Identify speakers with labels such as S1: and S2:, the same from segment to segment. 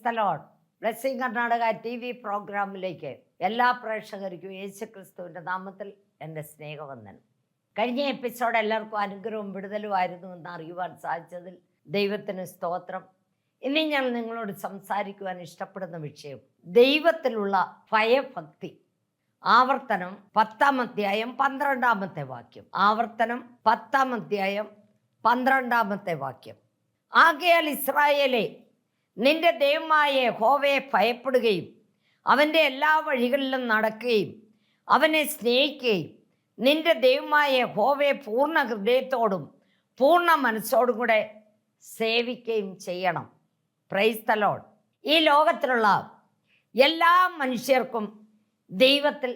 S1: The Lord. Blessing Karnataka TV പ്രോഗ്രാമിലേക്ക് എല്ലാ പ്രേക്ഷകർക്കും യേശുക്രിസ്തുവിൻ്റെ നാമത്തിൽ എൻ്റെ സ്നേഹവന്ദനം. കഴിഞ്ഞ എപ്പിസോഡ് എല്ലാവർക്കും അനുഗ്രഹവും വിടുതലുമായിരുന്നു എന്ന് അറിയുവാൻ സാധിച്ചതിൽ ദൈവത്തിന് സ്തോത്രം. ഇനി ഞാൻ നിങ്ങളോട് സംസാരിക്കുവാൻ ഇഷ്ടപ്പെടുന്ന വിഷയം ദൈവത്തിലുള്ള ഭയഭക്തി. ആവർത്തനം 10-ാം അധ്യായം 12-ാമത്തെ വാക്യം. ആവർത്തനം 10-ാം അധ്യായം 12-ാമത്തെ വാക്യം. ആകയാൽ ഇസ്രായേലേ, നിന്റെ ദൈവമായ യഹോവയെ ഭയപ്പെടുകയും അവൻ്റെ എല്ലാ വഴികളിലും നടക്കുകയും അവനെ സ്നേഹിക്കുകയും നിന്റെ ദൈവമായ യഹോവയെ പൂർണ്ണ ഹൃദയത്തോടും പൂർണ്ണ മനസ്സോടും കൂടെ സേവിക്കുകയും ചെയ്യണം. Praise the Lord. ഈ ലോകത്തിലുള്ള എല്ലാ മനുഷ്യർക്കും ദൈവത്തിൽ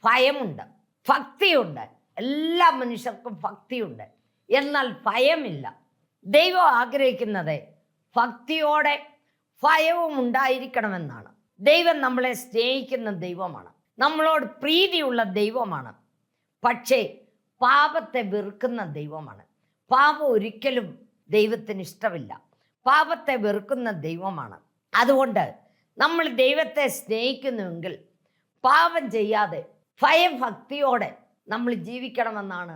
S1: ഭയമുണ്ട്, ഭക്തിയുണ്ട്. എല്ലാ മനുഷ്യർക്കും ഭക്തിയുണ്ട്, എന്നാൽ ഭയമില്ല. ദൈവം ആഗ്രഹിക്കുന്നത് ഭക്തിയോടെ ഭയവും ഉണ്ടായിരിക്കണമെന്നാണ്. ദൈവം നമ്മളെ സ്നേഹിക്കുന്ന ദൈവമാണ്, നമ്മളോട് പ്രീതിയുള്ള ദൈവമാണ്. പക്ഷേ പാപത്തെ വെറുക്കുന്ന ദൈവമാണ്. പാപം ഒരിക്കലും ദൈവത്തിന് ഇഷ്ടമില്ല. പാപത്തെ വെറുക്കുന്ന ദൈവമാണ്. അതുകൊണ്ട് നമ്മൾ ദൈവത്തെ സ്നേഹിക്കുന്നുവെങ്കിൽ പാപം ചെയ്യാതെ ഭയഭക്തിയോടെ നമ്മൾ ജീവിക്കണമെന്നാണ്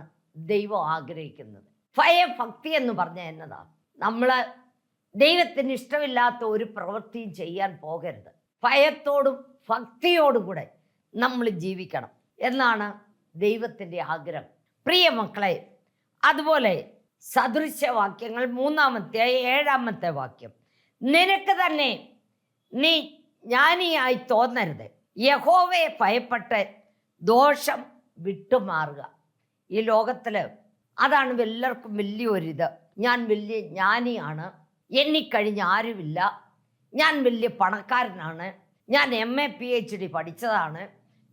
S1: ദൈവം ആഗ്രഹിക്കുന്നത്. ഭയഭക്തി എന്ന് പറഞ്ഞാൽ എന്നതാ? നമ്മൾ ദൈവത്തിന് ഇഷ്ടമില്ലാത്ത ഒരു പ്രവൃത്തിയും ചെയ്യാൻ പോകരുത്. ഭയത്തോടും ഭക്തിയോടും കൂടെ നമ്മൾ ജീവിക്കണം എന്നാണ് ദൈവത്തിൻ്റെ ആഗ്രഹം. പ്രിയ മക്കളെ, അതുപോലെ സദൃശവാക്യങ്ങൾ 3-ാമത്തെ 7-ാമത്തെ വാക്യം. നിനക്ക് തന്നെ നീ ജ്ഞാനിയായി തോന്നരുത്, യഹോവയെ ഭയപ്പെട്ട് ദോഷം വിട്ടുമാറുക. ഈ ലോകത്തിൽ അതാണ് എല്ലാവർക്കും വലിയൊരിത്. ഞാൻ വലിയ ജ്ഞാനിയാണ്, എന്നിക്കഴിഞ്ഞ് ആരുമില്ല, ഞാൻ വലിയ പണക്കാരനാണ്, ഞാൻ MA PhD പഠിച്ചതാണ്,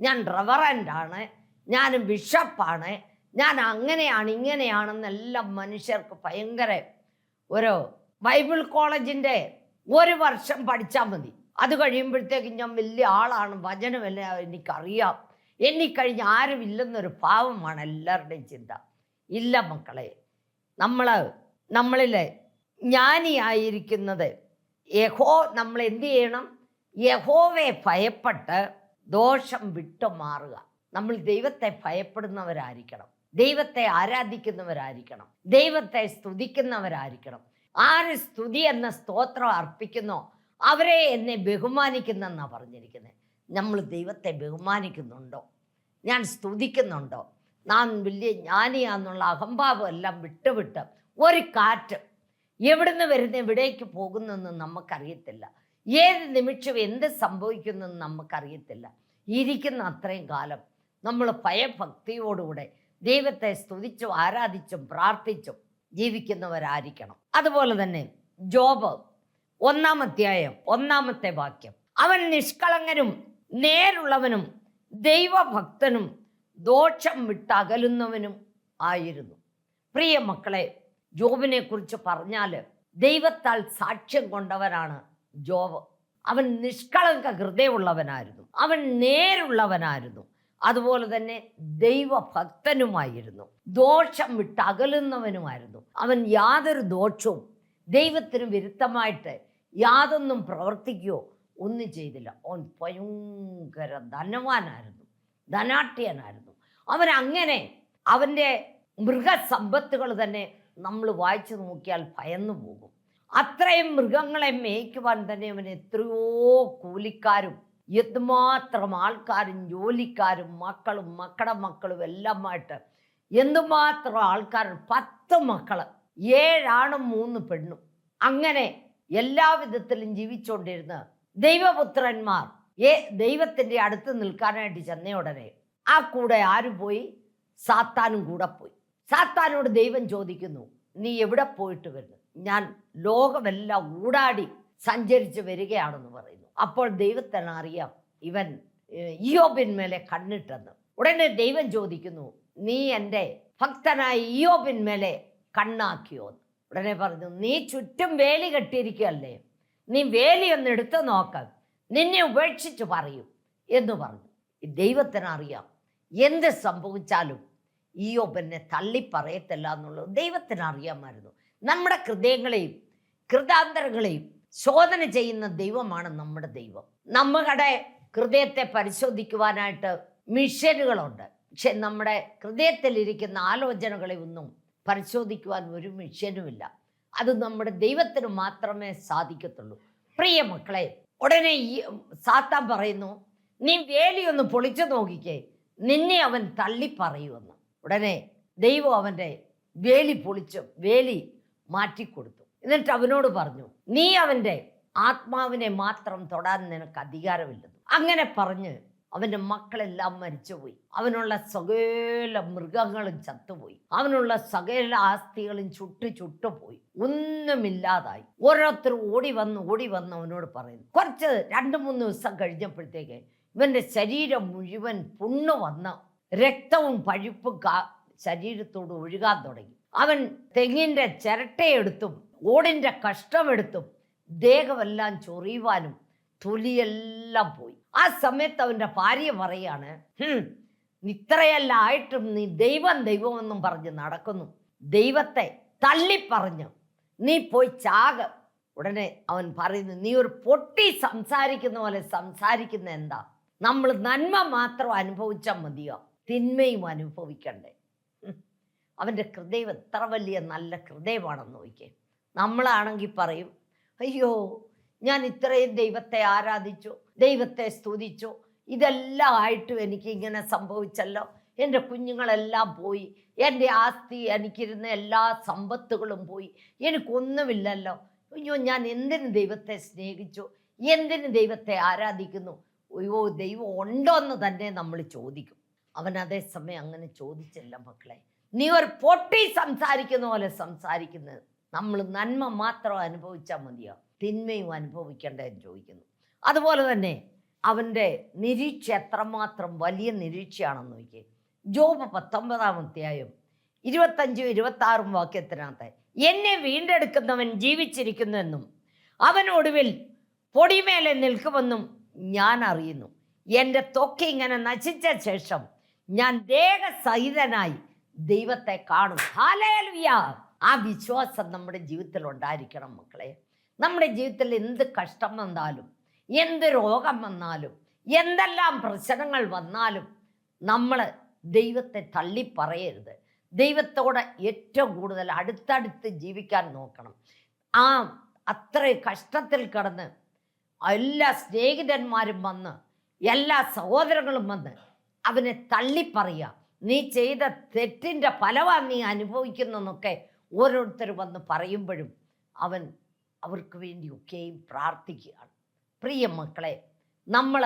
S1: ഞാൻ റവറൻ്റാണ്, ഞാൻ ബിഷപ്പാണ്, ഞാൻ അങ്ങനെയാണ് ഇങ്ങനെയാണെന്നെല്ലാം മനുഷ്യർക്ക് ഭയങ്കര ഒരു ബൈബിൾ കോളേജിൻ്റെ 1 വർഷം പഠിച്ചാൽ മതി. അത് കഴിയുമ്പോഴത്തേക്കും ഞാൻ വലിയ ആളാണ്, വചനമെല്ലാം എനിക്കറിയാം, എന്നിക്കഴിഞ്ഞ് ആരുമില്ലെന്നൊരു ഭാവമാണ് എല്ലാവരുടെയും ചിന്ത. ഇല്ല മക്കളെ, നമ്മളിൽ ജ്ഞാനിയായിരിക്കുന്നത് നമ്മൾ എന്ത് ചെയ്യണം? യഹോവയെ ഭയപ്പെട്ട് ദോഷം വിട്ടുമാറുക. നമ്മൾ ദൈവത്തെ ഭയപ്പെടുന്നവരായിരിക്കണം, ദൈവത്തെ ആരാധിക്കുന്നവരായിരിക്കണം, ദൈവത്തെ സ്തുതിക്കുന്നവരായിരിക്കണം. ആര് സ്തുതി എന്ന സ്തോത്രം അർപ്പിക്കുന്നോ അവരെ എന്നെ ബഹുമാനിക്കുന്നെന്നാണ് പറഞ്ഞിരിക്കുന്നത്. നമ്മൾ ദൈവത്തെ ബഹുമാനിക്കുന്നുണ്ടോ? ഞാൻ സ്തുതിക്കുന്നുണ്ടോ? ഞാൻ വലിയ ജ്ഞാനിയാന്നുള്ള അഹംഭാവം എല്ലാം വിട്ടുവിട്ട് ഒരു കാറ്റ് എവിടുന്ന് വരുന്ന എവിടേക്ക് പോകുന്നെന്ന് നമുക്കറിയത്തില്ല. ഏത് നിമിഷം എന്ത് സംഭവിക്കുന്നെന്ന് നമുക്കറിയത്തില്ല. ഇരിക്കുന്ന അത്രയും കാലം നമ്മൾ ഭയഭക്തിയോടുകൂടെ ദൈവത്തെ സ്തുതിച്ചും ആരാധിച്ചും പ്രാർത്ഥിച്ചും ജീവിക്കുന്നവരായിരിക്കണം. അതുപോലെ തന്നെ ജോബ് 1-ാം അധ്യായം 1-ാമത്തെ വാക്യം. അവൻ നിഷ്കളങ്കനും നേരുള്ളവനും ദൈവഭക്തനും ദോഷം വിട്ടകലുന്നവനും ആയിരുന്നു. പ്രിയ മക്കളെ, ജോബിനെ കുറിച്ച് പറഞ്ഞാൽ ദൈവത്താൽ സാക്ഷ്യം കൊണ്ടവനാണ് ജോബ്. അവൻ നിഷ്കളങ്ക ഹൃദയമുള്ളവനായിരുന്നു, അവൻ നേരുള്ളവനായിരുന്നു, അതുപോലെ തന്നെ ദൈവഭക്തനുമായിരുന്നു, ദോഷം വിട്ടകലുന്നവനുമായിരുന്നു. അവൻ യാതൊരു ദോഷവും ദൈവത്തിന് വിരുദ്ധമായിട്ട് യാതൊന്നും പ്രവർത്തിക്കുകയോ ഒന്നും ചെയ്തില്ല. അവൻ ഭയങ്കര ധനവാനായിരുന്നു, ധനാട്യനായിരുന്നു. അവനങ്ങനെ അവൻ്റെ മൃഗസമ്പത്തുകൾ തന്നെ നമ്മൾ വായിച്ചു നോക്കിയാൽ ഭയന്നു പോകും. അത്രയും മൃഗങ്ങളെ മേയ്ക്കുവാൻ തന്നെ അവൻ എത്രയോ കൂലിക്കാരും എന്തുമാത്രം ആൾക്കാരും ജോലിക്കാരും മക്കളും മക്കളുടെ മക്കളും എല്ലാമായിട്ട് എന്തുമാത്രം ആൾക്കാർ, 10 മക്കൾ, 7 ആണും 3 പെണ്ണും, അങ്ങനെ എല്ലാ വിധത്തിലും ജീവിച്ചുകൊണ്ടിരുന്ന ദൈവപുത്രന്മാർ ദൈവത്തിൻ്റെ അടുത്ത് നിൽക്കാനായിട്ട് ചെന്ന ഉടനെ ആ കൂടെ ആര് പോയി? സാത്താനും കൂടെ പോയി. സാത്താനോട് ദൈവം ചോദിക്കുന്നു, നീ എവിടെ പോയിട്ട് വരുന്നു? ഞാൻ ലോകമെല്ലാം ഊടാടി സഞ്ചരിച്ച് വരികയാണെന്ന് പറയുന്നു. അപ്പോൾ ദൈവത്തിന് അറിയാം ഇവൻ ഇയ്യോബിന്മേലെ കണ്ണിട്ടെന്ന്. ഉടനെ ദൈവം ചോദിക്കുന്നു, നീ എൻ്റെ ഭക്തനായ ഇയ്യോബിന്മേലെ കണ്ണാക്കിയോ? ഉടനെ പറഞ്ഞു, നീ ചുറ്റും വേലി കെട്ടിയിരിക്കുകയല്ലേ, നീ വേലി ഒന്ന് എടുത്തു നോക്കാം, നിന്നെ ഉപേക്ഷിച്ച് പറയും എന്ന് പറഞ്ഞു. ദൈവത്തിനറിയാം എന്ത് സംഭവിച്ചാലും ഇയ്യോബിനെ തള്ളിപ്പറയത്തില്ല എന്നുള്ളത് ദൈവത്തിന് അറിയാമായിരുന്നു. നമ്മുടെ ഹൃദയങ്ങളെയും കൃതാന്തരങ്ങളെയും ശോധന ചെയ്യുന്ന ദൈവമാണ് നമ്മുടെ ദൈവം. നമ്മുടെ ഹൃദയത്തെ പരിശോധിക്കുവാനായിട്ട് മിഷനുകളുണ്ട്. പക്ഷെ നമ്മുടെ ഹൃദയത്തിലിരിക്കുന്ന ആലോചനകളെ ഒന്നും പരിശോധിക്കുവാൻ ഒരു മിഷനുമില്ല. അത് നമ്മുടെ ദൈവത്തിന് മാത്രമേ സാധിക്കത്തുള്ളൂ. പ്രിയ മക്കളെ, ഉടനെ ഈ സാത്താൻ പറയുന്നു, നീ വേലിയൊന്ന് പൊളിച്ചു നോക്കിക്കേ, നിന്നെ അവൻ തള്ളിപ്പറയുമെന്ന്. ഉടനെ ദൈവം അവൻ്റെ വേലി മാറ്റിക്കൊടുത്തു. എന്നിട്ട് അവനോട് പറഞ്ഞു, നീ അവൻ്റെ ആത്മാവിനെ മാത്രം തൊടാൻ നിനക്ക് അധികാരമില്ലെന്ന്. അങ്ങനെ പറഞ്ഞ് അവൻ്റെ മക്കളെല്ലാം മരിച്ചുപോയി. അവനുള്ള സകല മൃഗങ്ങളും ചത്തുപോയി. അവനുള്ള സകല ആസ്തികളും ചുട്ടുപോയി. ഒന്നുമില്ലാതായി. ഓരോരുത്തർ ഓടി വന്ന് അവനോട് പറയുന്നു. കുറച്ച് 2-3 ദിവസം കഴിഞ്ഞപ്പോഴത്തേക്ക് ഇവൻ്റെ ശരീരം മുഴുവൻ പുണ്ണു വന്ന് രക്തവും പഴുപ്പും ശരീരത്തോട് ഒഴുകാൻ തുടങ്ങി. അവൻ തെങ്ങിൻ്റെ ചിരട്ടയെടുത്തും ഓടിൻ്റെ കഷ്ടമെടുത്തും ദേഹമെല്ലാം ചൊറിയുവാനും തൊലിയെല്ലാം പോയി. ആ സമയത്ത് അവൻ്റെ ഭാര്യ പറയാണ്, ഇത്രയെല്ലാം ആയിട്ടും നീ ദൈവമെന്നും പറഞ്ഞ് നടക്കുന്നു. ദൈവത്തെ തള്ളിപ്പറഞ്ഞ് നീ പോയി ചാക. ഉടനെ അവൻ പറയുന്നു, നീ ഒരു പൊട്ടി സംസാരിക്കുന്ന പോലെ സംസാരിക്കുന്ന എന്താ? നമ്മൾ നന്മ മാത്രം അനുഭവിച്ചാൽ മതിയോ? തിന്മയും അനുഭവിക്കണ്ടേ? അവൻ്റെ ഹൃദയം എത്ര വലിയ നല്ല ഹൃദയമാണെന്ന് നോക്കിയേ. നമ്മളാണെങ്കിൽ പറയും, അയ്യോ, ഞാൻ ഇത്രയും ദൈവത്തെ ആരാധിച്ചു, ദൈവത്തെ സ്തുതിച്ചു, ഇതെല്ലാം ആയിട്ടും എനിക്ക് ഇങ്ങനെ സംഭവിച്ചല്ലോ, എൻ്റെ കുഞ്ഞുങ്ങളെല്ലാം പോയി, എൻ്റെ ആസ്തി, എനിക്കിരുന്ന എല്ലാ സമ്പത്തുകളും പോയി, എനിക്കൊന്നുമില്ലല്ലോ, അയ്യോ, ഞാൻ എന്തിന് ദൈവത്തെ സ്നേഹിച്ചു, എന്തിന് ദൈവത്തെ ആരാധിക്കുന്നു, അയ്യോ, ദൈവം ഉണ്ടോ എന്ന് തന്നെ നമ്മൾ ചോദിക്കും. അവൻ അതേസമയം അങ്ങനെ ചോദിച്ചില്ല. മക്കളെ, നീ ഒരു പൊട്ടി സംസാരിക്കുന്ന പോലെ സംസാരിക്കുന്നത്. നമ്മൾ നന്മ മാത്രം അനുഭവിച്ചാൽ മതിയോ? തിന്മയും അനുഭവിക്കേണ്ടതെന്ന് ചോദിക്കുന്നു. അതുപോലെ തന്നെ അവൻ്റെ നിരീക്ഷ എത്രമാത്രം വലിയ നിരീക്ഷയാണെന്ന് നോക്കിയേ. ജോബ് 19-ാം അധ്യായം 25-26 വാക്യത്തിനകത്ത്, എന്നെ വീണ്ടെടുക്കുന്നവൻ ജീവിച്ചിരിക്കുന്നുവെന്നും അവൻ ഒടുവിൽ പൊടിമേലെ നിൽക്കുമെന്നും ഞാൻ അറിയുന്നു. എൻ്റെ ത്വക്ക് ഇങ്ങനെ നശിച്ച ശേഷം ഞാൻ ദേഹസഹിതനായി ദൈവത്തെ കാണും. ഹല്ലേലൂയ! ആ വിശ്വാസം നമ്മുടെ ജീവിതത്തിൽ ഉണ്ടായിരിക്കണം മക്കളെ. നമ്മുടെ ജീവിതത്തിൽ എന്ത് കഷ്ടം വന്നാലും, എന്ത് രോഗം വന്നാലും, എന്തെല്ലാം പ്രശ്നങ്ങൾ വന്നാലും നമ്മൾ ദൈവത്തെ തള്ളിപ്പറയരുത്. ദൈവത്തോട് ഏറ്റവും കൂടുതൽ അടുത്തടുത്ത് ജീവിക്കാൻ നോക്കണം. അത്ര കഷ്ടത്തിൽ കിടന്ന് എല്ലാ സ്നേഹിതന്മാരും വന്ന്, എല്ലാ സഹോദരങ്ങളും വന്ന് അവനെ തള്ളിപ്പറയുക, നീ ചെയ്ത തെറ്റിൻ്റെ ഫലമാണ് നീ അനുഭവിക്കുന്നതെന്നൊക്കെ ഓരോരുത്തർ വന്ന് പറയുമ്പോഴും അവൻ അവർക്ക് വേണ്ടിയൊക്കെയും പ്രാർത്ഥിക്കുകയാണ്. പ്രിയ മക്കളെ, നമ്മൾ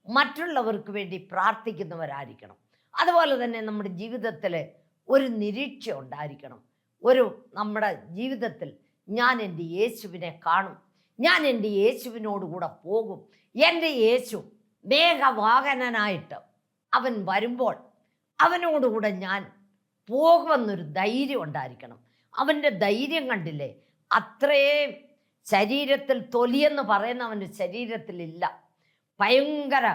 S1: മറ്റുള്ളവർക്ക് വേണ്ടി പ്രാർത്ഥിക്കുന്നവരായിരിക്കണം. അതുപോലെ തന്നെ നമ്മുടെ ജീവിതത്തിൽ ഒരു നിരീക്ഷ ഉണ്ടായിരിക്കണം. നമ്മുടെ ജീവിതത്തിൽ ഞാൻ എൻ്റെ യേശുവിനെ കാണും, ഞാൻ എൻ്റെ യേശുവിനോടുകൂടെ പോകും, എൻ്റെ യേശു മേഘവാഹനനായിട്ട് അവൻ വരുമ്പോൾ അവനോടുകൂടെ ഞാൻ പോകുമെന്നൊരു ധൈര്യം ഉണ്ടായിരിക്കണം. അവൻ്റെ ധൈര്യം കണ്ടില്ലേ? അത്രയും ശരീരത്തിൽ തൊലിയെന്ന് പറയുന്ന അവൻ്റെ ശരീരത്തിലില്ല. ഭയങ്കര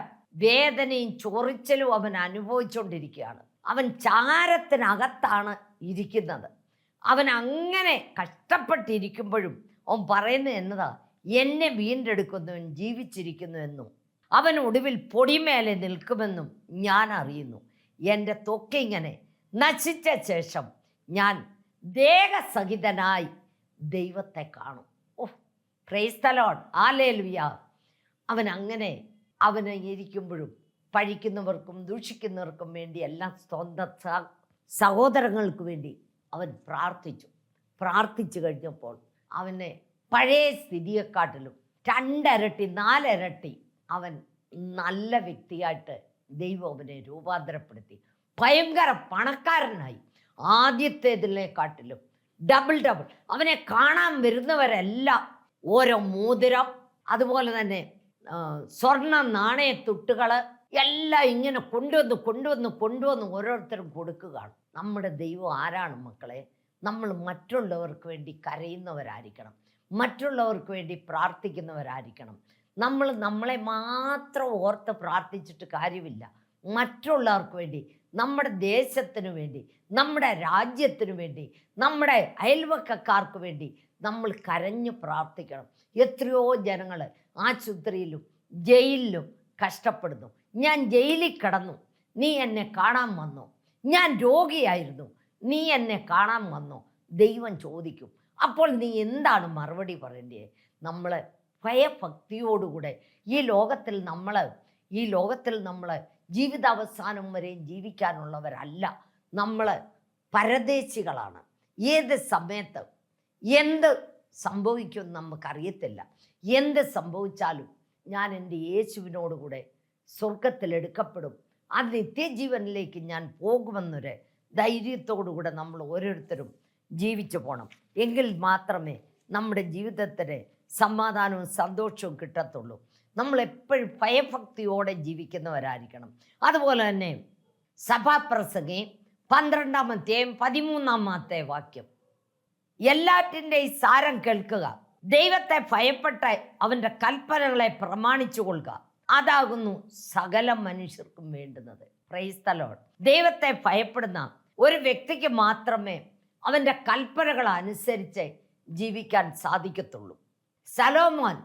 S1: വേദനയും ചൊറിച്ചലും അവൻ അനുഭവിച്ചുകൊണ്ടിരിക്കുകയാണ്. അവൻ ചാരത്തിനകത്താണ് ഇരിക്കുന്നത്. അവൻ അങ്ങനെ കഷ്ടപ്പെട്ടിരിക്കുമ്പോഴും അവൻ പറയുന്നത് എന്നതാ, എന്നെ വീണ്ടെടുക്കുന്നവൻ ജീവിച്ചിരിക്കുന്നു എന്നും അവൻ ഒടുവിൽ പൊടിമേലെ നിൽക്കുമെന്നും ഞാൻ അറിയുന്നു. എൻ്റെ ത്വക്ക് ഇങ്ങനെ നശിച്ച ശേഷം ഞാൻ ദേഹസഹിതനായി ദൈവത്തെ കാണും. Praise the Lord, hallelujah. അവൻ അങ്ങനെ അവന് ഇരിക്കുമ്പോഴും പഴിക്കുന്നവർക്കും ദൂഷിക്കുന്നവർക്കും വേണ്ടി എല്ലാം സ്വന്തം സഹോദരങ്ങൾക്ക് വേണ്ടി അവൻ പ്രാർത്ഥിച്ചു കഴിഞ്ഞപ്പോൾ അവനെ പഴയ സ്ഥിതിയെക്കാട്ടിലും 2 ഇരട്ടി 4 ഇരട്ടി അവൻ നല്ല വ്യക്തിയായിട്ട് ദൈവം അവനെ രൂപാന്തരപ്പെടുത്തി. ഭയങ്കര പണക്കാരനായി. ആദ്യത്തേതിനെക്കാട്ടിലും ഡബിൾ. അവനെ കാണാൻ വരുന്നവരെല്ലാം ഓരോ മോതിരം, അതുപോലെ തന്നെ സ്വർണ്ണ നാണയത്തുട്ടുകൾ എല്ലാം ഇങ്ങനെ കൊണ്ടുവന്ന് ഓരോരുത്തരും കൊടുക്കുകയാണ്. നമ്മുടെ ദൈവം ആരാണ് മക്കളെ? നമ്മൾ മറ്റുള്ളവർക്ക് വേണ്ടി കരയുന്നവരായിരിക്കണം, മറ്റുള്ളവർക്ക് വേണ്ടി പ്രാർത്ഥിക്കുന്നവരായിരിക്കണം. നമ്മളെ മാത്രം ഓർത്ത് പ്രാർത്ഥിച്ചിട്ട് കാര്യമില്ല. മറ്റുള്ളവർക്ക് വേണ്ടി, നമ്മുടെ ദേശത്തിന് വേണ്ടി, നമ്മുടെ രാജ്യത്തിന് വേണ്ടി, നമ്മുടെ അയൽവക്കക്കാർക്ക് വേണ്ടി നമ്മൾ കരഞ്ഞു പ്രാർത്ഥിക്കണം. എത്രയോ ജനങ്ങൾ ആശുപത്രിയിലും ജയിലിലും കഷ്ടപ്പെടുന്നു. ഞാൻ ജയിലിൽ കിടന്നു, നീ എന്നെ കാണാൻ വന്നോ? ഞാൻ രോഗിയായിരുന്നു, നീ എന്നെ കാണാൻ വന്നോ? ദൈവം ചോദിക്കും. അപ്പോൾ നീ എന്താണ് മറുപടി പറയേണ്ടത്? നമ്മൾ ഭയഭക്തിയോടുകൂടെ ഈ ലോകത്തിൽ നമ്മൾ ജീവിതാവസാനം വരെയും ജീവിക്കാനുള്ളവരല്ല. നമ്മൾ പരദേശികളാണ്. ഏത് സമയത്ത് എന്ത് സംഭവിക്കുമെന്ന് നമുക്കറിയത്തില്ല. എന്ത് സംഭവിച്ചാലും ഞാൻ എൻ്റെ യേശുവിനോടുകൂടെ സ്വർഗത്തിൽ എടുക്കപ്പെടും, ആ നിത്യജീവനിലേക്ക് ഞാൻ പോകുമെന്നൊരു ധൈര്യത്തോടുകൂടെ നമ്മൾ ഓരോരുത്തരും ജീവിച്ചു പോകണം. എങ്കിൽ മാത്രമേ നമ്മുടെ ജീവിതത്തിന് സമാധാനവും സന്തോഷവും കിട്ടത്തുള്ളൂ. നമ്മളെപ്പോഴും ഭയഭക്തിയോടെ ജീവിക്കുന്നവരായിരിക്കണം. അതുപോലെ തന്നെ സഭാപ്രസംഗി 12-13 വാക്യം, എല്ലാറ്റിൻ്റെയും സാരം കേൾക്കുക, ദൈവത്തെ ഭയപ്പെട്ട് അവൻ്റെ കൽപ്പനകളെ പ്രമാണിച്ചു കൊള്ളുക, അതാകുന്നു സകല മനുഷ്യർക്കും വേണ്ടുന്നത്. Praise the Lord. ദൈവത്തെ ഭയപ്പെടുന്ന ഒരു വ്യക്തിക്ക് മാത്രമേ അവൻ്റെ കൽപ്പനകൾ അനുസരിച്ച് ജീവിക്കാൻ സാധിക്കത്തുള്ളൂ. ശലോമോൻ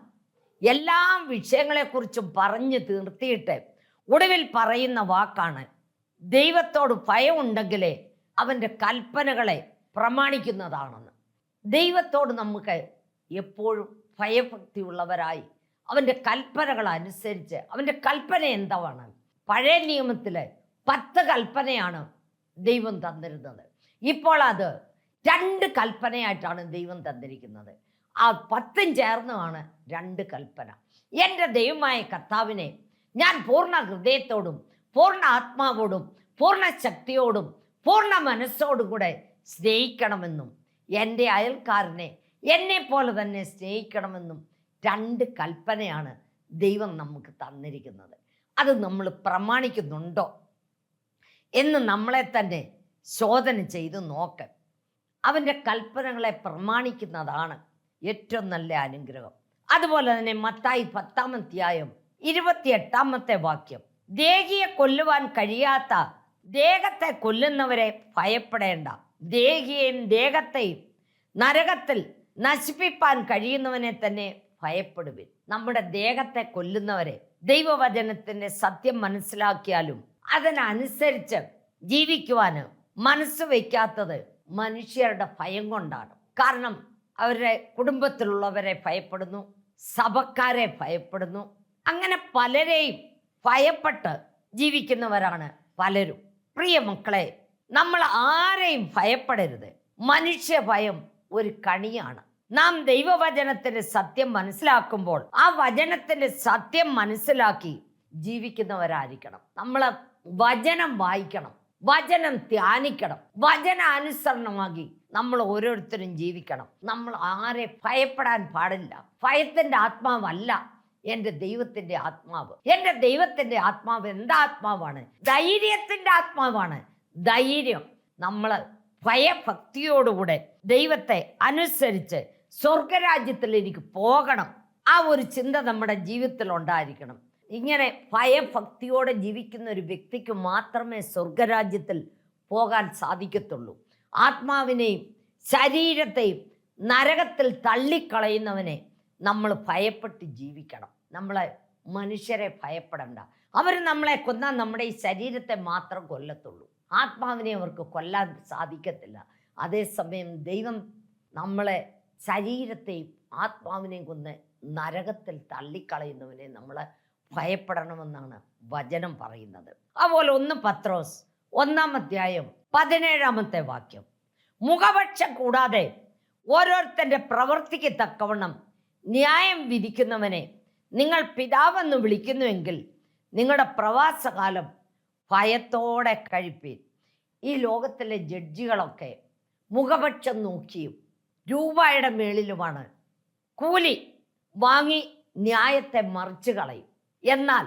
S1: എല്ലാ വിഷയങ്ങളെക്കുറിച്ചും പറഞ്ഞു തീർത്തിയിട്ട് ഒടുവിൽ പറയുന്ന വാക്കാണ്, ദൈവത്തോട് ഭയമുണ്ടെങ്കിലേ അവൻ്റെ കൽപ്പനകളെ പ്രമാണിക്കുന്നതാണെന്ന്. ദൈവത്തോട് നമുക്ക് എപ്പോഴും ഭയഭക്തിയുള്ളവരായി അവൻ്റെ കൽപ്പനകൾ അനുസരിച്ച്, അവൻ്റെ കൽപ്പന എന്താണ്? പഴയ നിയമത്തിൽ 10 കൽപ്പനയാണ് ദൈവം തന്നിരുന്നത്. ഇപ്പോൾ അത് 2 കൽപ്പനയായിട്ടാണ് ദൈവം തന്നിരിക്കുന്നത്. ആ 10 ചേർന്നുമാണ് 2 കൽപ്പന. എൻ്റെ ദൈവമായ കർത്താവിനെ ഞാൻ പൂർണ്ണ ഹൃദയത്തോടും പൂർണ്ണ ആത്മാവോടും പൂർണ്ണ ശക്തിയോടും പൂർണ്ണ മനസ്സോടും കൂടെ സ്നേഹിക്കണമെന്നും എൻ്റെ അയൽക്കാരനെ എന്നെ പോലെ തന്നെ സ്നേഹിക്കണമെന്നും 2 കൽപ്പനയാണ് ദൈവം നമുക്ക് തന്നിരിക്കുന്നത്. അത് നമ്മൾ പ്രമാണിക്കുന്നുണ്ടോ എന്ന് നമ്മളെ തന്നെ ശോധന ചെയ്ത് നോക്ക്. അവൻ്റെ കൽപ്പനകളെ പ്രമാണിക്കുന്നതാണ് ഏറ്റവും നല്ല അനുഗ്രഹം. അതുപോലെ തന്നെ മത്തായി 10-28 വാക്യം, ദേഹിയെ കൊല്ലുവാൻ കഴിയാത്ത ദേഹത്തെ കൊല്ലുന്നവരെ ഭയപ്പെടേണ്ട, ദേഹിയെയും ദേഹത്തെയും നരകത്തിൽ നശിപ്പിപ്പാൻ കഴിയുന്നവനെ തന്നെ ഭയപ്പെടുവിൻ. നമ്മുടെ ദേഹത്തെ കൊല്ലുന്നവരെ ദൈവവചനത്തിൻ്റെ സത്യം മനസ്സിലാക്കിയാലും അതിനനുസരിച്ച് ജീവിക്കുവാൻ മനസ്സ് വയ്ക്കാത്തത് മനുഷ്യരുടെ ഭയം കൊണ്ടാണ്. കാരണം അവരുടെ കുടുംബത്തിലുള്ളവരെ ഭയപ്പെടുന്നു, സഭക്കാരെ ഭയപ്പെടുന്നു. അങ്ങനെ പലരെയും ഭയപ്പെട്ട് ജീവിക്കുന്നവരാണ് പലരും. പ്രിയ മക്കളെ, നമ്മൾ ആരെയും ഭയപ്പെടരുത്. മനുഷ്യ ഭയം ഒരു കണിയാണ്. നാം ദൈവവചനത്തിന്റെ സത്യം മനസ്സിലാക്കുമ്പോൾ ആ വചനത്തിന്റെ സത്യം മനസ്സിലാക്കി ജീവിക്കുന്നവരായിരിക്കണം. നമ്മൾ വചനം വായിക്കണം, വചനം ധ്യാനിക്കണം, വചനാനുസരണമാക്കി നമ്മൾ ഓരോരുത്തരും ജീവിക്കണം. നമ്മൾ ആരെ ഭയപ്പെടാൻ പാടില്ല. ഭയത്തിന്റെ ആത്മാവല്ല എൻ്റെ ദൈവത്തിൻ്റെ ആത്മാവ്. എൻ്റെ ദൈവത്തിൻ്റെ ആത്മാവ് എന്താ ആത്മാവാണ്? ധൈര്യത്തിൻ്റെ ആത്മാവാണ്. ധൈര്യം. നമ്മൾ ഭയഭക്തിയോടുകൂടെ ദൈവത്തെ അനുസരിച്ച് സ്വർഗരാജ്യത്തിൽ എനിക്ക് പോകണം, ആ ഒരു ചിന്ത നമ്മുടെ ജീവിതത്തിൽ ഉണ്ടായിരിക്കണം. ഇങ്ങനെ ഭയഭക്തിയോടെ ജീവിക്കുന്ന ഒരു വ്യക്തിക്ക് മാത്രമേ സ്വർഗരാജ്യത്തിൽ പോകാൻ സാധിക്കത്തുള്ളൂ. ആത്മാവിനെയും ശരീരത്തെയും നരകത്തിൽ തള്ളിക്കളയുന്നവനെ നമ്മൾ ഭയപ്പെട്ട് ജീവിക്കണം. നമ്മളെ മനുഷ്യരെ ഭയപ്പെടണ്ട. അവർ നമ്മളെ കൊന്നാൽ നമ്മുടെ ഈ ശരീരത്തെ മാത്രം കൊല്ലത്തുള്ളൂ, ആത്മാവിനെ അവർക്ക് കൊല്ലാൻ സാധിക്കത്തില്ല. അതേസമയം ദൈവം നമ്മളെ ശരീരത്തെയും ആത്മാവിനെയും കൊന്ന് നരകത്തിൽ തള്ളിക്കളയുന്നവനെ നമ്മൾ ഭയപ്പെടണമെന്നാണ് വചനം പറയുന്നത്. അതുപോലെ 1 പത്രോസ് 1-17 വാക്യം, മുഖപക്ഷം കൂടാതെ ഓരോരുത്തൻ്റെ പ്രവൃത്തിക്ക് തക്കവണ്ണം ന്യായം വിധിക്കുന്നവനെ നിങ്ങൾ പിതാവെന്ന് വിളിക്കുന്നുവെങ്കിൽ നിങ്ങളുടെ പ്രവാസകാലം ഭയത്തോടെ കഴിപ്പീൻ. ഈ ലോകത്തിലെ ജഡ്ജികളൊക്കെ മുഖപക്ഷം നോക്കിയും രൂപയുടെ മേളിലുമാണ് കൂലി വാങ്ങി ന്യായത്തെ മറിച്ച് കളയും. എന്നാൽ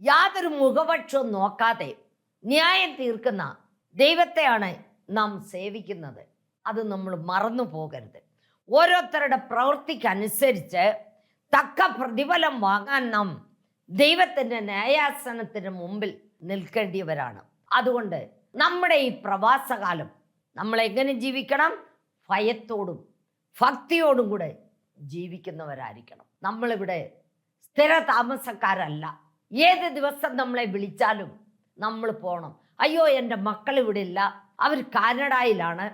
S1: യാതൊരു മുഖപക്ഷവും നോക്കാതെ ന്യായം തീർക്കുന്ന ദൈവത്തെയാണ് നാം സേവിക്കുന്നത്. അത് നമ്മൾ മറന്നു പോകരുത്. ഓരോരുത്തരുടെ പ്രവൃത്തിക്കനുസരിച്ച് തക്ക പ്രതിഫലം വാങ്ങാൻ നാം ദൈവത്തിൻ്റെ ന്യായാസനത്തിന് മുമ്പിൽ നിൽക്കേണ്ടിയവരാണ്. അതുകൊണ്ട് നമ്മുടെ ഈ പ്രവാസകാലം നമ്മൾ എങ്ങനെ ജീവിക്കണം? ഭയത്തോടും ഭക്തിയോടും കൂടെ ജീവിക്കുന്നവരായിരിക്കണം. നമ്മളിവിടെ സ്ഥിര താമസക്കാരല്ല. ഏത് ദിവസം നമ്മളെ വിളിച്ചാലും നമ്മൾ പോകണം. അയ്യോ, എൻ്റെ മക്കൾ ഇവിടെ ഇല്ല, അവർ കാനഡയിലാണ്,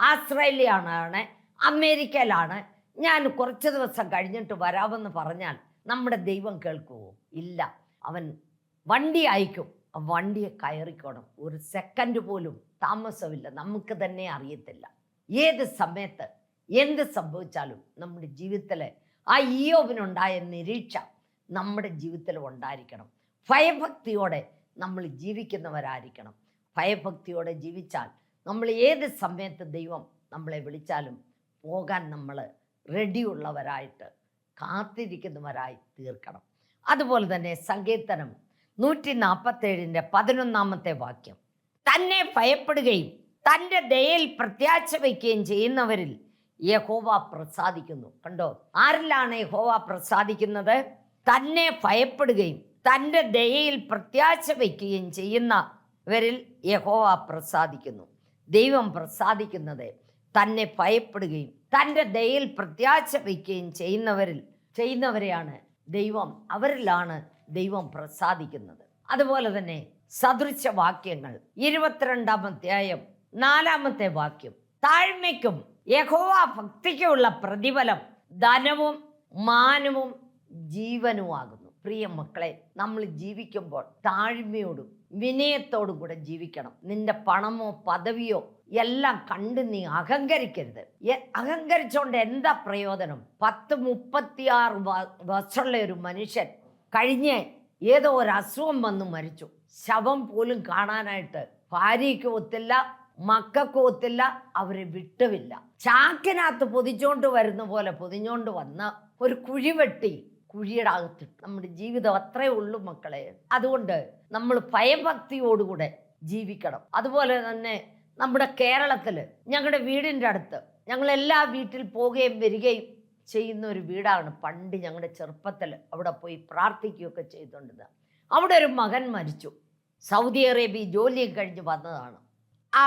S1: ആസ്ട്രേലിയയിലാണ്, അമേരിക്കയിലാണ്, ഞാൻ കുറച്ച് ദിവസം കഴിഞ്ഞിട്ട് വരാമെന്ന് പറഞ്ഞാൽ നമ്മുടെ ദൈവം കേൾക്കുമോ? ഇല്ല. അവൻ വണ്ടി അയക്കും, വണ്ടിയെ കയറിക്കോണം. ഒരു സെക്കൻഡ് പോലും താമസമില്ല. നമുക്ക് തന്നെ അറിയത്തില്ല ഏത് സമയത്ത് എന്ത് സംഭവിച്ചാലും. നമ്മുടെ ജീവിതത്തിൽ ആ ഇയ്യോബിനുണ്ടായ നിരീക്ഷ നമ്മുടെ ജീവിതത്തിൽ ഉണ്ടായിരിക്കണം. ഭയഭക്തിയോടെ നമ്മൾ ജീവിക്കുന്നവരായിരിക്കണം. ഭയഭക്തിയോടെ ജീവിച്ചാൽ നമ്മൾ ഏത് സമയത്ത് ദൈവം നമ്മളെ വിളിച്ചാലും പോകാൻ നമ്മൾ റെഡിയുള്ളവരായിട്ട് കാത്തിരിക്കുന്നവരായി തീർക്കണം. അതുപോലെ തന്നെ സങ്കീർത്തനം 147:11 വാക്യം, തന്നെ ഭയപ്പെടുകയും തൻ്റെ ദയയിൽ പ്രത്യാശ വയ്ക്കുകയും ചെയ്യുന്നവരിൽ യഹോവ പ്രസാദിക്കുന്നു. കണ്ടോ, ആരിലാണ് യഹോവ പ്രസാദിക്കുന്നത്? തന്നെ ഭയപ്പെടുകയും തൻ്റെ ദയയിൽ പ്രത്യാശ വയ്ക്കുകയും ചെയ്യുന്നവരിൽ യഹോവ പ്രസാദിക്കുന്നു. ദൈവം പ്രസാദിക്കുന്നത് തന്നെ ഭയപ്പെടുകയും തൻ്റെ ദയയിൽ പ്രത്യാശ വയ്ക്കുകയും ചെയ്യുന്നവരെയാണ് ദൈവം, അവരിലാണ് ദൈവം പ്രസാദിക്കുന്നത്. അതുപോലെ തന്നെ സദൃശവാക്യങ്ങൾ 22-4 വാക്യം, താഴ്മയ്ക്കും യഹോവ ഭക്തിക്കുമുള്ള പ്രതിഫലം ധനവും മാനവും ജീവനുമാകുന്നു. പ്രിയ മക്കളെ, നമ്മൾ ജീവിക്കുമ്പോൾ താഴ്മയോടും വിനയത്തോടും കൂടെ ജീവിക്കണം. നിന്റെ പണമോ പദവിയോ എല്ലാം കണ്ട് നീ അഹങ്കരിക്കരുത്. അഹങ്കരിച്ചോണ്ട് എന്താ പ്രയോജനം? 36 വർഷമുള്ള ഒരു മനുഷ്യൻ കഴിഞ്ഞ് ഏതോ ഒരു അസുഖം വന്ന് മരിച്ചു. ശവം പോലും കാണാനായിട്ട് ഭാര്യയ്ക്ക് ഒത്തില്ല, മക്കൾക്ക് ഒത്തില്ല, അവരെ വിട്ടുമില്ല. ചാക്കിനകത്ത് പൊതിച്ചോണ്ട് വരുന്ന പോലെ പൊതിഞ്ഞോണ്ട് വന്ന് ഒരു കുഴി വെട്ടി കുഴിയുടെ അകത്തിട്ട്. നമ്മുടെ ജീവിതം അത്രേ ഉള്ളൂ മക്കളെ. അതുകൊണ്ട് നമ്മൾ ഭയഭക്തിയോടുകൂടെ ജീവിക്കണം. അതുപോലെ തന്നെ നമ്മുടെ കേരളത്തിൽ ഞങ്ങളുടെ വീടിൻ്റെ അടുത്ത് ഞങ്ങളെല്ലാ വീട്ടിൽ പോവുകയും വരികയും ചെയ്യുന്ന ഒരു വീടാണ്. പണ്ട് ഞങ്ങളുടെ ചെറുപ്പത്തിൽ അവിടെ പോയി പ്രാർത്ഥിക്കുകയൊക്കെ ചെയ്തുകൊണ്ടിരുന്നത്. അവിടെ ഒരു മകൻ മരിച്ചു. സൗദി അറേബ്യ ജോലിയും കഴിഞ്ഞ് വന്നതാണ്. ആ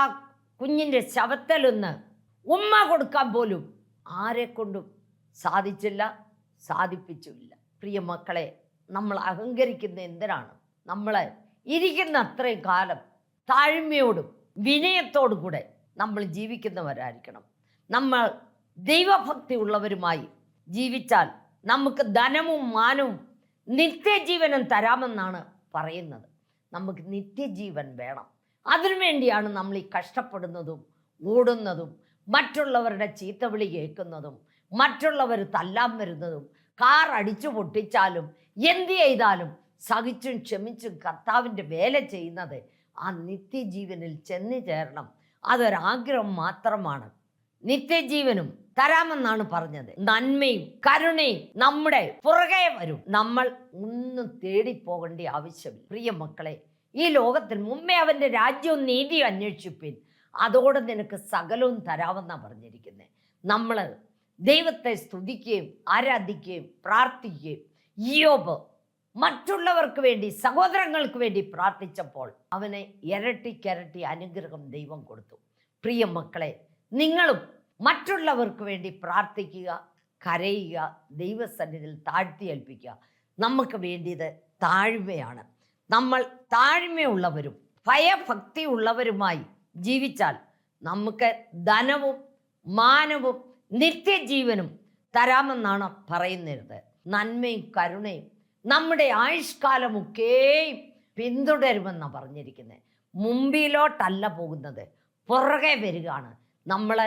S1: കുഞ്ഞിൻ്റെ ശവത്തിലൊന്ന് ഉമ്മ കൊടുക്കാൻ പോലും ആരെക്കൊണ്ടും സാധിച്ചില്ല, സാധിപ്പിച്ചുമില്ല. പ്രിയ മക്കളെ, നമ്മൾ അഹങ്കരിക്കുന്ന എന്തിനാണ്? നമ്മൾ ഇരിക്കുന്ന അത്രയും കാലം താഴ്മയോടും വിനയത്തോടും കൂടെ നമ്മൾ ജീവിക്കുന്നവരായിരിക്കണം. നമ്മൾ ദൈവഭക്തി ഉള്ളവരുമായി ജീവിച്ചാൽ നമുക്ക് ധനവും മാനവും നിത്യജീവനും തരാമെന്നാണ് പറയുന്നത്. നമുക്ക് നിത്യജീവൻ വേണം. അതിനുവേണ്ടിയാണ് നമ്മൾ ഈ കഷ്ടപ്പെടുന്നതും ഓടുന്നതും മറ്റുള്ളവരുടെ ചീത്തവിളി കേൾക്കുന്നതും മറ്റുള്ളവർ തല്ലാൻ വരുന്നതും കാർ അടിച്ചു പൊട്ടിച്ചാലും എന്ത് ചെയ്താലും സഹിച്ചും ക്ഷമിച്ചും കർത്താവിൻ്റെ വേല ചെയ്യുന്നത് ആ നിത്യജീവനിൽ ചെന്നു ചേരണം. അതൊരാഗ്രഹം മാത്രമാണ്. നിത്യജീവനും തരാമെന്നാണ് പറഞ്ഞത്. നന്മയും കരുണയും നമ്മുടെ പുറകെ വരും. നമ്മൾ ഒന്നും തേടിപ്പോകേണ്ട ആവശ്യമില്ല. പ്രിയ മക്കളെ, ഈ ലോകത്തിൽ മുമ്പേ അവൻ്റെ രാജ്യവും നീതിയും അന്വേഷിപ്പിൻ, അതോടെ നിനക്ക് സകലവും തരാമെന്നാണ് പറഞ്ഞിരിക്കുന്നത്. നമ്മൾ ദൈവത്തെ സ്തുതിക്കുകയും ആരാധിക്കുകയും പ്രാർത്ഥിക്കുകയും, ഇയ്യോബ് മറ്റുള്ളവർക്ക് വേണ്ടി സഹോദരങ്ങൾക്ക് വേണ്ടി പ്രാർത്ഥിച്ചപ്പോൾ അവനെ ഇരട്ടിക്കിരട്ടി അനുഗ്രഹം ദൈവം കൊടുത്തു. പ്രിയ മക്കളെ, നിങ്ങളും മറ്റുള്ളവർക്ക് വേണ്ടി പ്രാർത്ഥിക്കുക, കരയുക, ദൈവസന്നിധിയിൽ താഴ്ത്തിയേൽപ്പിക്കുക. നമുക്ക് വേണ്ടിയത് താഴ്മയാണ്. നമ്മൾ താഴ്മയുള്ളവരും ഭയഭക്തി ഉള്ളവരുമായി ജീവിച്ചാൽ നമുക്ക് ധനവും മാനവും നിത്യജീവനും തരാമെന്നാണ് പറയുന്നത്. നന്മയും കരുണയും നമ്മുടെ ആയുഷ്കാലമൊക്കെയും പിന്തുടരുമെന്നാണ് പറഞ്ഞിരിക്കുന്നത്. മുമ്പിലോട്ടല്ല പോകുന്നത്, പുറകെ വരികയാണ്. നമ്മൾ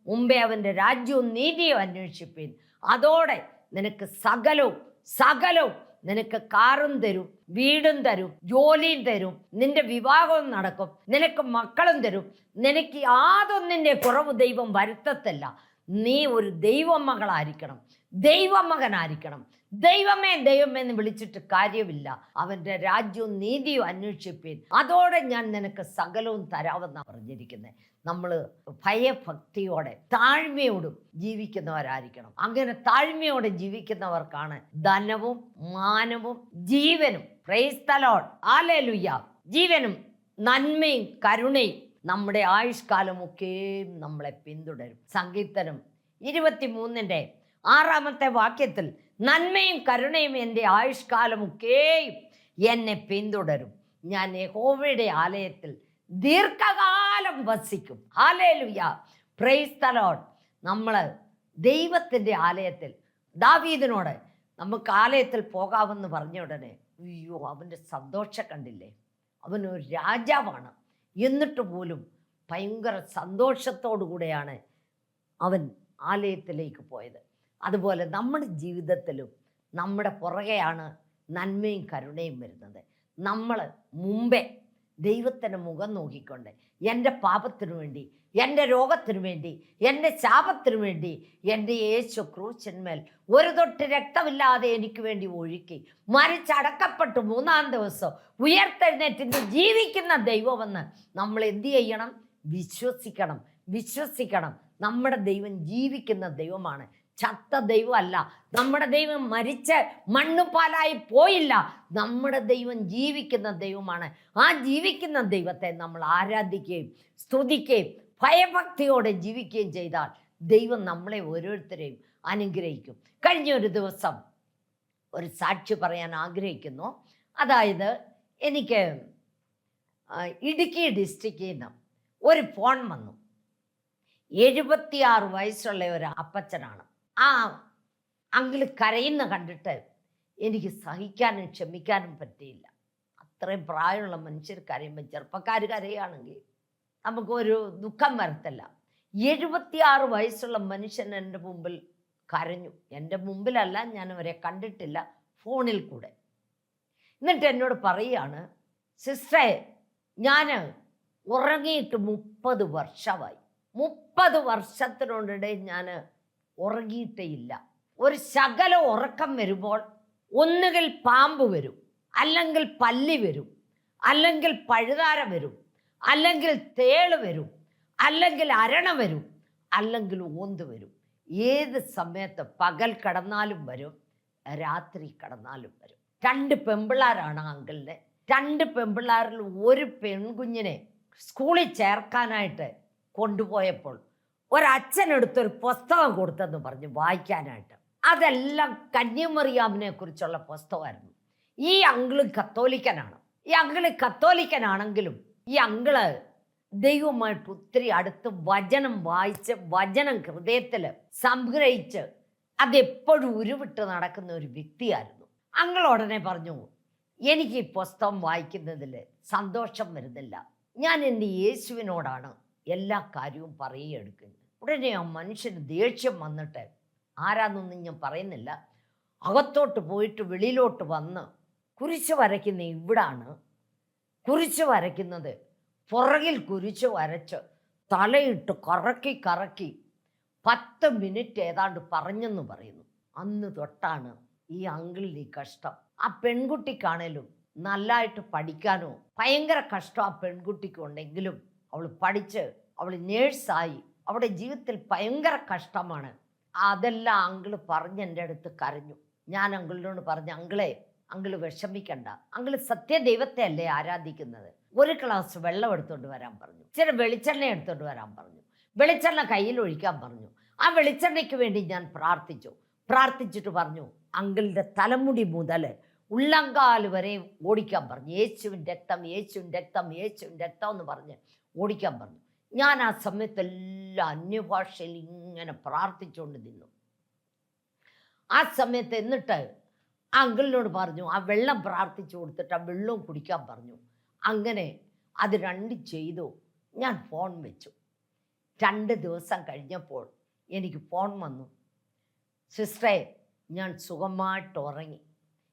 S1: മുമ്പേ അവൻ്റെ രാജ്യവും നീതിയും അന്വേഷിപ്പിൻ, അതോടെ നിനക്ക് സകലവും നിനക്ക് കാറും തരും, വീടും തരും, ജോലിയും തരും, നിന്റെ വിവാഹവും നടക്കും, നിനക്ക് മക്കളും തരും. നിനക്ക് യാതൊന്നിൻ്റെ കുറവ് ദൈവം വരുത്തത്തില്ല. നീ ഒരു ദൈവമകളായിരിക്കണം, ദൈവമകനായിരിക്കണം. ദൈവമേ എന്ന് വിളിച്ചിട്ട് കാര്യമില്ല. അവൻ്റെ രാജ്യവും നീതിയും അന്വേഷിപ്പിൻ, അതോടെ ഞാൻ നിനക്ക് സകലവും തരാമെന്നാണ് പറഞ്ഞിരിക്കുന്നത്. നമ്മൾ ഭയഭക്തിയോടെ താഴ്മയോടും ജീവിക്കുന്നവരായിരിക്കണം. അങ്ങനെ താഴ്മയോടെ ജീവിക്കുന്നവർക്കാണ് ധനവും മാനവും ജീവനും. Praise the Lord, hallelujah. ജീവനും നന്മയും കരുണയും നമ്മുടെ ആയുഷ്കാലമൊക്കെയും നമ്മളെ പിന്തുടരും. സങ്കീർത്തനം 23:6 വാക്യത്തിൽ നന്മയും കരുണയും എൻ്റെ ആയുഷ്കാലമൊക്കെയും എന്നെ പിന്തുടരും. ഞാൻ യഹോവയുടെ ആലയത്തിൽ ദീർഘകാലം വസിക്കും. Hallelujah, praise the Lord. നമ്മൾ ദൈവത്തിൻ്റെ ആലയത്തിൽ, ദാവീദിനോട് നമുക്ക് ആലയത്തിൽ പോകാമെന്ന് പറഞ്ഞ ഉടനെ അയ്യോ, അവൻ്റെ സന്തോഷം കണ്ടില്ലേ? അവനൊരു രാജാവാണ്, എന്നിട്ട് പോലും ഭയങ്കര സന്തോഷത്തോടു കൂടെയാണ് അവൻ ആലയത്തിലേക്ക് പോയത്. അതുപോലെ നമ്മുടെ ജീവിതത്തിലും നമ്മുടെ പുറകെയാണ് നന്മയും കരുണയും വരുന്നത്. നമ്മൾ മുമ്പേ ദൈവത്തിൻ്റെ മുഖം നോക്കിക്കൊണ്ട് എൻ്റെ പാപത്തിനു വേണ്ടി, എൻ്റെ രോഗത്തിനു വേണ്ടി, എൻ്റെ ശാപത്തിനു വേണ്ടി എൻ്റെ യേശു ക്രൂശന്മേൽ ഒരു തൊട്ട് രക്തമില്ലാതെ എനിക്ക് വേണ്ടി ഒഴുക്കി മരിച്ചടക്കപ്പെട്ടു 3-ാം ദിവസം ഉയർത്തെഴുന്നേറ്റ് ജീവിക്കുന്ന ദൈവമെന്ന് നമ്മൾ എന്ത് ചെയ്യണം? വിശ്വസിക്കണം. നമ്മുടെ ദൈവം ജീവിക്കുന്ന ദൈവമാണ്, ചത്ത ദൈവമല്ല. നമ്മുടെ ദൈവം മരിച്ച് മണ്ണുപാലായി പോയില്ല. നമ്മുടെ ദൈവം ജീവിക്കുന്ന ദൈവമാണ്. ആ ജീവിക്കുന്ന ദൈവത്തെ നമ്മൾ ആരാധിക്കുകയും സ്തുതിക്കുകയും ഭയഭക്തിയോടെ ജീവിക്കുകയും ചെയ്താൽ ദൈവം നമ്മളെ ഓരോരുത്തരെയും അനുഗ്രഹിക്കും. കഴിഞ്ഞ ഒരു ദിവസം ഒരു സാക്ഷി പറയാൻ ആഗ്രഹിക്കുന്നു. അതായത്, എനിക്ക് ഇടുക്കി ഡിസ്ട്രിക്റ്റിൽ നിന്ന് ഒരു ഫോൺ വന്നു. 76 വയസ്സുള്ള ഒരു അപ്പച്ചനാണ്. ആ അങ്കിള് കരയുന്ന കണ്ടിട്ട് എനിക്ക് സഹിക്കാനും ക്ഷമിക്കാനും പറ്റിയില്ല. അത്രയും പ്രായമുള്ള മനുഷ്യർ കരയുമ്പോൾ, ചെറുപ്പക്കാർ കരയുകയാണെങ്കിൽ നമുക്കൊരു ദുഃഖം വരത്തില്ല. 76 വയസ്സുള്ള മനുഷ്യൻ എൻ്റെ മുമ്പിൽ കരഞ്ഞു. എൻ്റെ മുമ്പിലല്ല, ഞാൻ അവരെ കണ്ടിട്ടില്ല, ഫോണിൽ കൂടെ. എന്നിട്ട് എന്നോട് പറയുകയാണ്, സിസ്റ്ററെ, ഞാൻ ഉറങ്ങിയിട്ട് 30 വർഷമായി. 30 വർഷത്തിനോടെ ഞാൻ ഉറങ്ങിയിട്ടേ ഇല്ല. ഒരു ശകല ഉറക്കം വരുമ്പോൾ ഒന്നുകിൽ പാമ്പ് വരും, അല്ലെങ്കിൽ പല്ലി വരും, അല്ലെങ്കിൽ പഴുതാര വരും, അല്ലെങ്കിൽ തേള് വരും, അല്ലെങ്കിൽ അരണ വരും, അല്ലെങ്കിൽ ഓന്ത് വരും. ഏത് സമയത്ത് പകൽ കടന്നാലും വരും, രാത്രി കടന്നാലും വരും. 2 പെൺപിള്ളാരാണ് അങ്കിളിന്. 2 പെൺപിള്ളാരിൽ ഒരു പെൺകുഞ്ഞിനെ സ്കൂളിൽ ചേർക്കാനായിട്ട് കൊണ്ടുപോയപ്പോൾ ഒരച്ഛനെടുത്തൊരു പുസ്തകം കൊടുത്തെന്ന് പറഞ്ഞു വായിക്കാനായിട്ട്. അതെല്ലാം കന്യാമറിയാമിനെ കുറിച്ചുള്ള പുസ്തകമായിരുന്നു. ഈ അങ്കിള് കത്തോലിക്കനാണെങ്കിലും ഈ അങ്കിള് ദൈവമായിട്ട് ഒത്തിരി അടുത്ത് വചനം വായിച്ച് വചനം ഹൃദയത്തിൽ സംഗ്രഹിച്ച് അതെപ്പോഴും ഉരുവിട്ട് നടക്കുന്ന ഒരു വ്യക്തിയായിരുന്നു. അങ്കിൾ ഉടനെ പറഞ്ഞു, എനിക്ക് ഈ പുസ്തകം വായിക്കുന്നതിൽ സന്തോഷം വരുന്നില്ല. ഞാൻ എൻ്റെ യേശുവിനോടാണ് എല്ലാ കാര്യവും പറയുകയെടുക്കുന്നത്. ഉടനെ ആ മനുഷ്യന് ദേഷ്യം വന്നിട്ട്, ആരാന്നൊന്നും ഞാൻ പറയുന്നില്ല, അകത്തോട്ട് പോയിട്ട് വെളിയിലോട്ട് വന്ന് കുരിശ് വരയ്ക്കുന്ന ഇവിടാണ്. കുരിശ് വരയ്ക്കുന്നത് പുറകിൽ കുരിശ് വരച്ച് തലയിട്ട് കറക്കി 10 മിനിറ്റ് ഏതാണ്ട് പറഞ്ഞെന്ന് പറയുന്നു. അന്ന് തൊട്ടാണ് ഈ അങ്കിളിന് ഈ കഷ്ടം. ആ പെൺകുട്ടിക്കാണേലും നല്ലതായിട്ട് പഠിക്കാനോ ഭയങ്കര കഷ്ടം ആ പെൺകുട്ടിക്കുണ്ടെങ്കിലും അവൾ പഠിച്ച് അവൾ നേഴ്സായി. അവളുടെ ജീവിതത്തിൽ ഭയങ്കര കഷ്ടമാണ്. അതെല്ലാം അങ്കിള് പറഞ്ഞ് എൻ്റെ അടുത്ത് കരഞ്ഞു. ഞാൻ അങ്കിളിനോട് പറഞ്ഞു, അങ്കിള് വിഷമിക്കണ്ട. അങ്കിള് സത്യദൈവത്തെ അല്ലേ ആരാധിക്കുന്നത്? ഒരു ഗ്ലാസ് വെള്ളം എടുത്തോണ്ട് വരാൻ പറഞ്ഞു. ചില വെളിച്ചെണ്ണ എടുത്തോണ്ട് വരാൻ പറഞ്ഞു. വെളിച്ചെണ്ണ കയ്യിൽ ഒഴിക്കാൻ പറഞ്ഞു. ആ വെളിച്ചെണ്ണയ്ക്ക് വേണ്ടി ഞാൻ പ്രാർത്ഥിച്ചിട്ട് പറഞ്ഞു, അങ്കിളിൻ്റെ തലമുടി മുതൽ ഉള്ളങ്കാല് വരെ ഓടിക്കാൻ പറഞ്ഞു. യേശുവിൻ രക്തം എന്ന് പറഞ്ഞ് ഓടിക്കാൻ പറഞ്ഞു. ഞാൻ ആ സമയത്തെല്ലാം അന്യഭാഷയിൽ ഇങ്ങനെ പ്രാർത്ഥിച്ചുകൊണ്ട് നിന്നു. ആ സമയത്ത് എന്നിട്ട് ആ അങ്കിളിനോട് പറഞ്ഞു, ആ വെള്ളം പ്രാർത്ഥിച്ചു കൊടുത്തിട്ട് ആ വെള്ളവും കുടിക്കാൻ പറഞ്ഞു. അങ്ങനെ അത് 2 ചെയ്തു. ഞാൻ ഫോൺ വെച്ചു. 2 ദിവസം കഴിഞ്ഞപ്പോൾ എനിക്ക് ഫോൺ വന്നു, സിസ്റ്ററെ, ഞാൻ സുഖമായിട്ട് ഉറങ്ങി.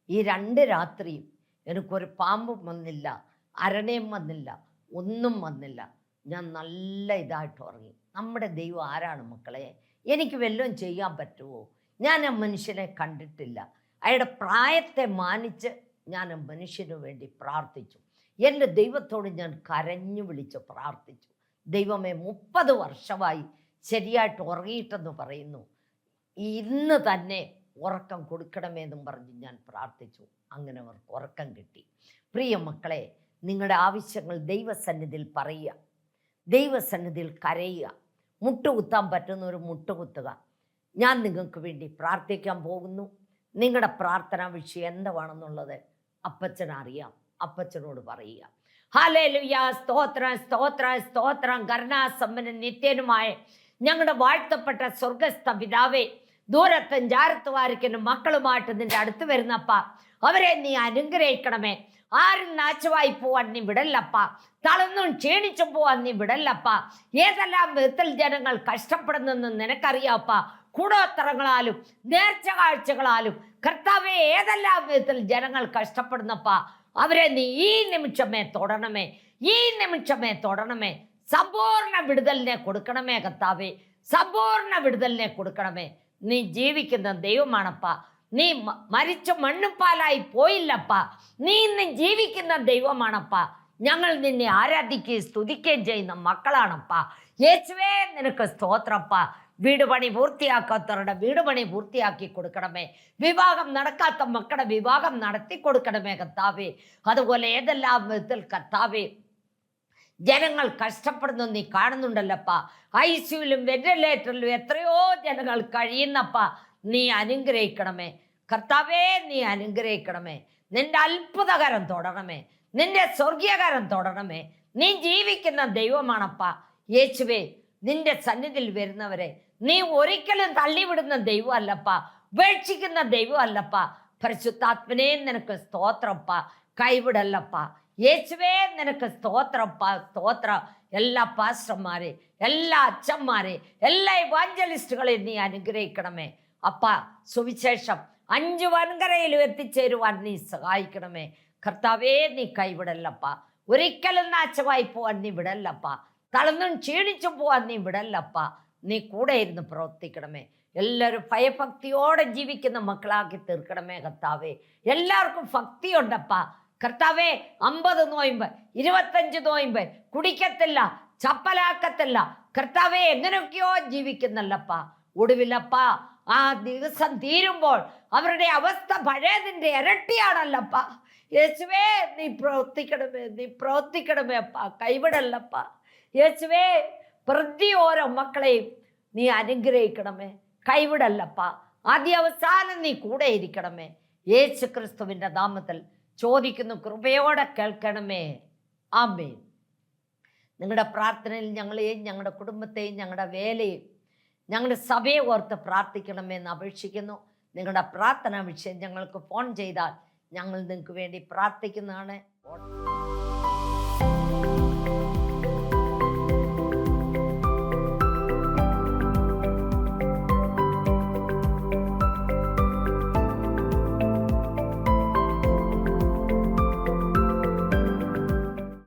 S1: ഈ 2 രാത്രിയും എനിക്കൊരു പാമ്പും വന്നില്ല, അരണയും വന്നില്ല, ഒന്നും വന്നില്ല. ഞാൻ നല്ല ഇതായിട്ട് ഉറങ്ങി. നമ്മുടെ ദൈവം ആരാണ് മക്കളെ? എനിക്ക് വല്ലതും ചെയ്യാൻ പറ്റുമോ? ഞാൻ ആ മനുഷ്യനെ കണ്ടിട്ടില്ല. അയാളുടെ പ്രായത്തെ മാനിച്ച് ഞാൻ ആ മനുഷ്യന് വേണ്ടി പ്രാർത്ഥിച്ചു. എൻ്റെ ദൈവത്തോട് ഞാൻ കരഞ്ഞു വിളിച്ച് പ്രാർത്ഥിച്ചു. ദൈവമേ, 30 വർഷമായി ശരിയായിട്ട് ഉറങ്ങിയിട്ടെന്ന് പറയുന്നു, ഇന്ന് തന്നെ ഉറക്കം കൊടുക്കണമെന്നും പറഞ്ഞ് ഞാൻ പ്രാർത്ഥിച്ചു. അങ്ങനെ അവർക്ക് ഉറക്കം കിട്ടി. പ്രിയ മക്കളെ, നിങ്ങളുടെ ആവശ്യങ്ങൾ ദൈവസന്നിധിയിൽ പറയുക, ദൈവസന്നിധിയിൽ കരയുക. മുട്ടുകുത്താൻ പറ്റുന്നവർ മുട്ടുകുത്തുക. ഞാൻ നിങ്ങൾക്ക് വേണ്ടി പ്രാർത്ഥിക്കാൻ പോകുന്നു. നിങ്ങളുടെ പ്രാർത്ഥനാ വിഷയം എന്താണെന്നുള്ളത് അപ്പച്ചനറിയാം. അപ്പച്ചനോട് പറയുക. ഹല്ലേലൂയ, സ്തോത്രം, സ്തോത്രം, സ്തോത്രം. കരുണാസമ്പന്നൻ നിത്യനുമായ ഞങ്ങളുടെ വാഴ്ത്തപ്പെട്ട സ്വർഗസ്ഥ പിതാവേ, ദൂരത്തും ജാരത്തും ആയിരിക്കുന്ന മക്കളുമായിട്ട് നിന്റെ അടുത്ത് വരുന്നപ്പ അവരെ നീ അനുഗ്രഹിക്കണമേ. ആരും നാശമായി പോവാൻ നീ വിടല്ലപ്പ. തളർന്നും ക്ഷീണിച്ചു പോവാൻ നീ വിടല്ലപ്പ. ഏതെല്ലാം വിധത്തിൽ ജനങ്ങൾ കഷ്ടപ്പെടുന്നെന്ന് നിനക്കറിയാപ്പ. കൂടോത്തരങ്ങളാലും നേർച്ച കാഴ്ചകളാലും കർത്താവെ, ഏതെല്ലാം വിധത്തിൽ ജനങ്ങൾ കഷ്ടപ്പെടുന്നപ്പ അവരെ നീ ഈ നിമിഷമേ തൊടണമേ, ഈ നിമിഷമേ തൊടണമേ. സമ്പൂർണ്ണ വിടുതലിനെ കൊടുക്കണമേ കർത്താവേ, സമ്പൂർണ്ണ വിടുതലിനെ കൊടുക്കണമേ. നീ ജീവിക്കുന്ന ദൈവമാണപ്പ. നീ മരിച്ച മണ്ണും പാലായി പോയില്ലപ്പ. നീ ഇന്ന് ജീവിക്കുന്ന ദൈവമാണപ്പ. ഞങ്ങൾ നിന്നെ ആരാധിക്കുകയും സ്തുതിക്കുകയും ചെയ്യുന്ന മക്കളാണപ്പ. യേശുവേ, നിനക്ക് സ്തോത്രപ്പ. വീട് പണി പൂർത്തിയാക്കാത്തവരുടെ വീട് പണി പൂർത്തിയാക്കി കൊടുക്കണമേ. വിവാഹം നടക്കാത്ത മക്കളുടെ വിവാഹം നടത്തി കൊടുക്കണമേ കർത്താവേ. അതുപോലെ ഏതെല്ലാം വിധത്തിൽ കർത്താവേ ജനങ്ങൾ കഷ്ടപ്പെടുന്നു നീ കാണുന്നുണ്ടല്ലപ്പ. ഐസിയുലും വെന്റിലേറ്ററിലും എത്രയോ ജനങ്ങൾ കഴിയുന്നപ്പ. നീ അനുഗ്രഹിക്കണമേ കർത്താവേ, നീ അനുഗ്രഹിക്കണമേ. നിന്റെ അത്ഭുതകരം തൊടണമേ, നിന്റെ സ്വർഗീയകരം തൊടണമേ. നീ ജീവിക്കുന്ന ദൈവമാണപ്പ. യേശുവേ, നിന്റെ സന്നിധിയിൽ വരുന്നവരെ നീ ഒരിക്കലും തള്ളിവിടുന്ന ദൈവമല്ലപ്പ, ഉപേക്ഷിക്കുന്ന ദൈവമല്ലപ്പ. പരിശുദ്ധാത്മനേ, നിനക്ക് സ്തോത്രപ്പ. കൈവിടല്ലപ്പ. യേശുവേ, നിനക്ക് സ്തോത്രപ്പ, സ്തോത്രം. എല്ലാ പാസ്റ്റർമാരെ, എല്ലാ അച്ഛന്മാരെ, എല്ലാ ഇവാഞ്ചലിസ്റ്റുകളെയും നീ അനുഗ്രഹിക്കണമേ അപ്പ. സുവിശേഷം 5 വൻകരയിലും എത്തിച്ചേരുവാൻ നീ സഹായിക്കണമേ കർത്താവേ. നീ കൈവിടല്ലപ്പ. ഒരിക്കലും നാശമായി പോവാൻ നീ വിടല്ലപ്പ. തളർന്നും ക്ഷീണിച്ചു പോവാൻ നീ വിടല്ലപ്പ. നീ കൂടെ ഇരുന്ന് പ്രവർത്തിക്കണമേ. എല്ലാവരും ഭയഭക്തിയോടെ ജീവിക്കുന്ന മക്കളാക്കി തീർക്കണമേ കർത്താവേ. എല്ലാവർക്കും ഭക്തിയുണ്ടപ്പ കർത്താവേ. 50 നോയമ്പ്, 25 നോയമ്പ്, കുടിക്കത്തില്ല, ചപ്പലാക്കത്തില്ല കർത്താവേ. എങ്ങനെയൊക്കെയോ ജീവിക്കുന്നല്ലപ്പ. ഒടുവിലപ്പ ആ ദിവസം തീരുമ്പോൾ അവരുടെ അവസ്ഥ പഴയതിൻ്റെ ഇരട്ടിയാണല്ലപ്പ. യേശുവേ, നീ പ്രവർത്തിക്കണമേ, നീ പ്രവർത്തിക്കണമേ അപ്പ. കൈവിടല്ലപ്പ യേശുവേ. പ്രതി ഓരോ മക്കളെയും നീ അനുഗ്രഹിക്കണമേ. കൈവിടല്ലപ്പ. ആദ്യ അവസാനം നീ കൂടെ ഇരിക്കണമേ. യേശു ക്രിസ്തുവിൻ്റെ നാമത്തിൽ ചോദിക്കുന്നു, കൃപയോടെ കേൾക്കണമേ. ആമേൻ. നിങ്ങളുടെ പ്രാർത്ഥനയിൽ ഞങ്ങളെയും ഞങ്ങളുടെ കുടുംബത്തെയും ഞങ്ങളുടെ വേലയും ഞങ്ങളുടെ സഭയെ ഓർത്ത് പ്രാർത്ഥിക്കണമെന്ന് അപേക്ഷിക്കുന്നു. നിങ്ങളുടെ പ്രാർത്ഥനാ വിഷയം ഞങ്ങൾക്ക് ഫോൺ ചെയ്താൽ ഞങ്ങൾ നിങ്ങൾക്ക് വേണ്ടി പ്രാർത്ഥിക്കുന്നതാണ്.